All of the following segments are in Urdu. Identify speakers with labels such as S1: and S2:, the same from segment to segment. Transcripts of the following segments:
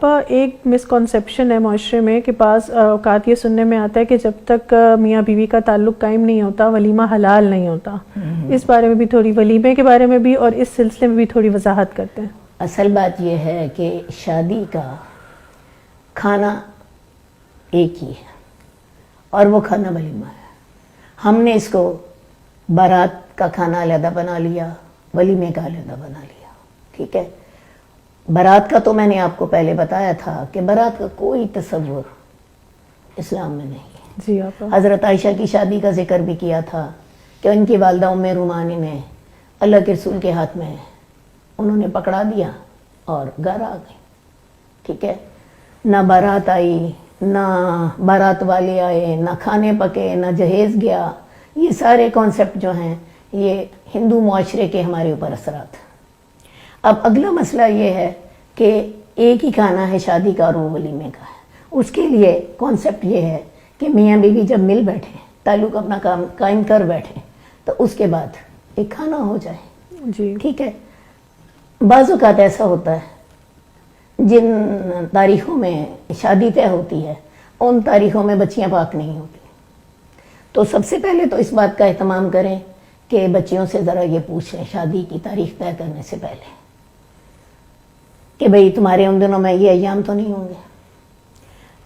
S1: آپا ایک مسکنسیپشن ہے معاشرے میں کہ بعض اوقات یہ سننے میں آتا ہے کہ جب تک میاں بیوی کا تعلق قائم نہیں ہوتا ولیمہ حلال نہیں ہوتا. اس بارے میں بھی تھوڑی، ولیمے کے بارے میں بھی اور اس سلسلے میں بھی تھوڑی وضاحت کرتے ہیں.
S2: اصل بات یہ ہے کہ شادی کا کھانا ایک ہی ہے اور وہ کھانا ولیمہ ہے. ہم نے اس کو بارات کا کھانا علیحدہ بنا لیا، ولیمے کا علیحدہ بنا لیا. ٹھیک ہے. بارات کا تو میں نے آپ کو پہلے بتایا تھا کہ بارات کا کوئی تصور اسلام میں نہیں ہے.
S1: جی آپا.
S2: حضرت عائشہ کی شادی کا ذکر بھی کیا تھا کہ ان کی والدہ ام رومانی نے اللہ کے رسول کے ہاتھ میں انہوں نے پکڑا دیا اور گھر آ گئی. ٹھیک ہے. نہ بارات آئی، نہ بارات والے آئے، نہ کھانے پکے، نہ جہیز گیا. یہ سارے کانسیپٹ جو ہیں یہ ہندو معاشرے کے ہمارے اوپر اثرات. اب اگلا مسئلہ یہ ہے کہ ایک ہی کھانا ہے شادی کا اور وہ ولیمے کا ہے. اس کے لیے کانسیپٹ یہ ہے کہ میاں بیوی جب مل بیٹھیں، تعلق اپنا کام قائم کر بیٹھیں، تو اس کے بعد ایک کھانا ہو جائے.
S1: جی
S2: ٹھیک ہے. بعض اوقات ایسا ہوتا ہے جن تاریخوں میں شادی طے ہوتی ہے ان تاریخوں میں بچیاں پاک نہیں ہوتی. تو سب سے پہلے تو اس بات کا اہتمام کریں کہ بچیوں سے ذرا یہ پوچھ لیں شادی کی تاریخ طے کرنے سے پہلے کہ بھئی تمہارے ان دنوں میں یہ ایام تو نہیں ہوں گے.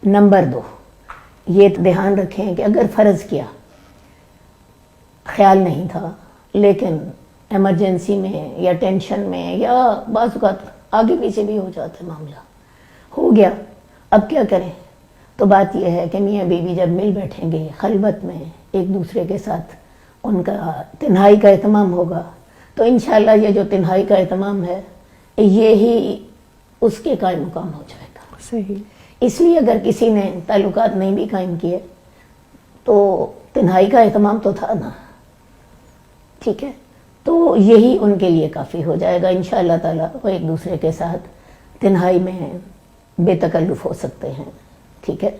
S2: نمبر 2، یہ دھیان رکھیں کہ اگر فرض کیا خیال نہیں تھا لیکن ایمرجنسی میں یا ٹینشن میں یا بعض اوقات آگے پیچھے بھی ہو جاتا ہے، معاملہ ہو گیا، اب کیا کریں؟ تو بات یہ ہے کہ میاں بیوی جب مل بیٹھیں گے خلوت میں ایک دوسرے کے ساتھ ان کا تنہائی کا اہتمام ہوگا تو انشاءاللہ یہ جو تنہائی کا اہتمام ہے یہی اس کے قائم مقام ہو جائے گا.
S1: صحیح.
S2: اس لیے اگر کسی نے تعلقات نہیں بھی قائم کیے تو تنہائی کا اہتمام تو تھا نا. ٹھیک ہے. تو یہی ان کے لیے کافی ہو جائے گا انشاءاللہ تعالی. وہ ایک دوسرے کے ساتھ تنہائی میں بے تکلف ہو سکتے ہیں. ٹھیک ہے.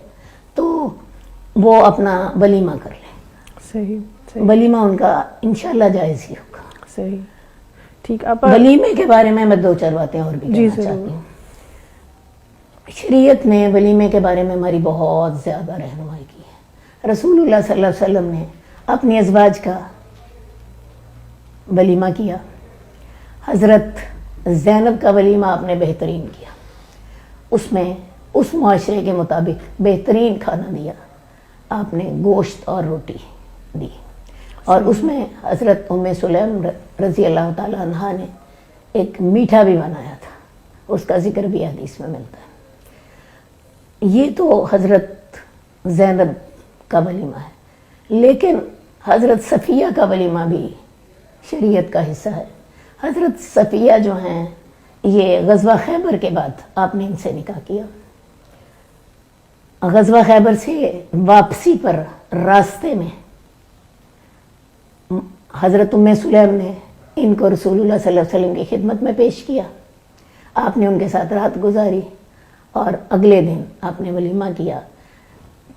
S2: تو وہ اپنا ولیمہ کر لیں.
S1: صحیح.
S2: ولیمہ ان کا انشاءاللہ جائز ہی ہوگا.
S1: صحیح. ٹھیک. آپ
S2: ولیمے کے بارے میں 2-4 باتیں اور بھی کہنا چاہتی ہوں. شریعت نے ولیمے کے بارے میں ہماری بہت زیادہ رہنمائی کی ہے. رسول اللہ صلی اللہ علیہ وسلم نے اپنی ازواج کا ولیمہ کیا. حضرت زینب کا ولیمہ آپ نے بہترین کیا. اس میں اس معاشرے کے مطابق بہترین کھانا دیا. آپ نے گوشت اور روٹی دی اور اس میں حضرت ام سلیم رضی اللہ تعالیٰ عنہا نے ایک میٹھا بھی بنایا تھا. اس کا ذکر بھی حدیث میں ملتا ہے. یہ تو حضرت زینب کا ولیمہ ہے. لیکن حضرت صفیہ کا ولیمہ بھی شریعت کا حصہ ہے. حضرت صفیہ جو ہیں یہ غزوہ خیبر کے بعد آپ نے ان سے نکاح کیا. غزوہ خیبر سے واپسی پر راستے میں حضرت ام سلیم نے ان کو رسول اللہ صلی اللہ علیہ وسلم کی خدمت میں پیش کیا. آپ نے ان کے ساتھ رات گزاری اور اگلے دن آپ نے ولیمہ کیا.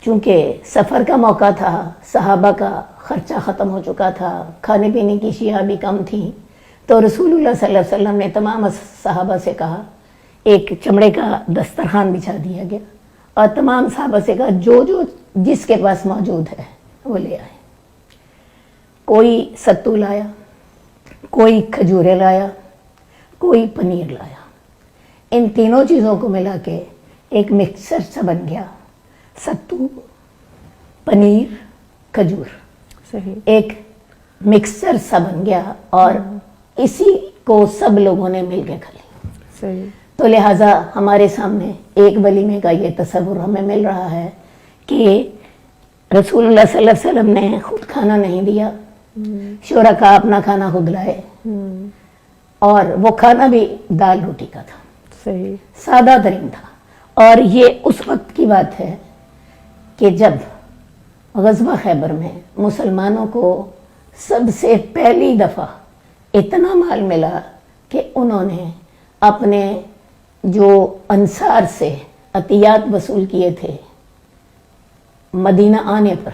S2: چونکہ سفر کا موقع تھا، صحابہ کا خرچہ ختم ہو چکا تھا، کھانے پینے کی اشیاء بھی کم تھیں، تو رسول اللہ صلی اللہ علیہ وسلم نے تمام صحابہ سے کہا، ایک چمڑے کا دسترخوان بچھا دیا گیا اور تمام صحابہ سے کہا جو جس کے پاس موجود ہے وہ لے آئے. کوئی ستو لایا، کوئی کھجورے لایا، کوئی پنیر لایا. ان تینوں چیزوں کو ملا کے ایک مکسچر سا بن گیا. ستو، پنیر، کھجور،
S1: صحیح.
S2: ایک مکسچر سا بن گیا اور اسی کو سب لوگوں نے مل کے کھا لیا.
S1: صحیح.
S2: تو لہٰذا ہمارے سامنے ایک ولیمے کا یہ تصور ہمیں مل رہا ہے کہ رسول اللہ صلی اللہ علیہ وسلم نے خود کھانا نہیں دیا، شرکاء اپنا کھانا خود لائے اور وہ کھانا بھی دال روٹی کا تھا.
S1: صحیح.
S2: سادہ ترین تھا. اور یہ اس وقت کی بات ہے کہ جب غزوہ خیبر میں مسلمانوں کو سب سے پہلی دفعہ اتنا مال ملا کہ انہوں نے اپنے جو انصار سے عطیات وصول کیے تھے مدینہ آنے پر،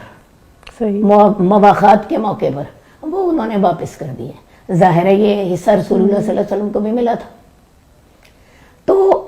S1: صحیح.
S2: مواخات کے موقع پر، وہ انہوں نے واپس کر دیے. ظاہر ہے یہ حصہ رسول اللہ صلی اللہ علیہ وسلم کو بھی ملا تھا. تو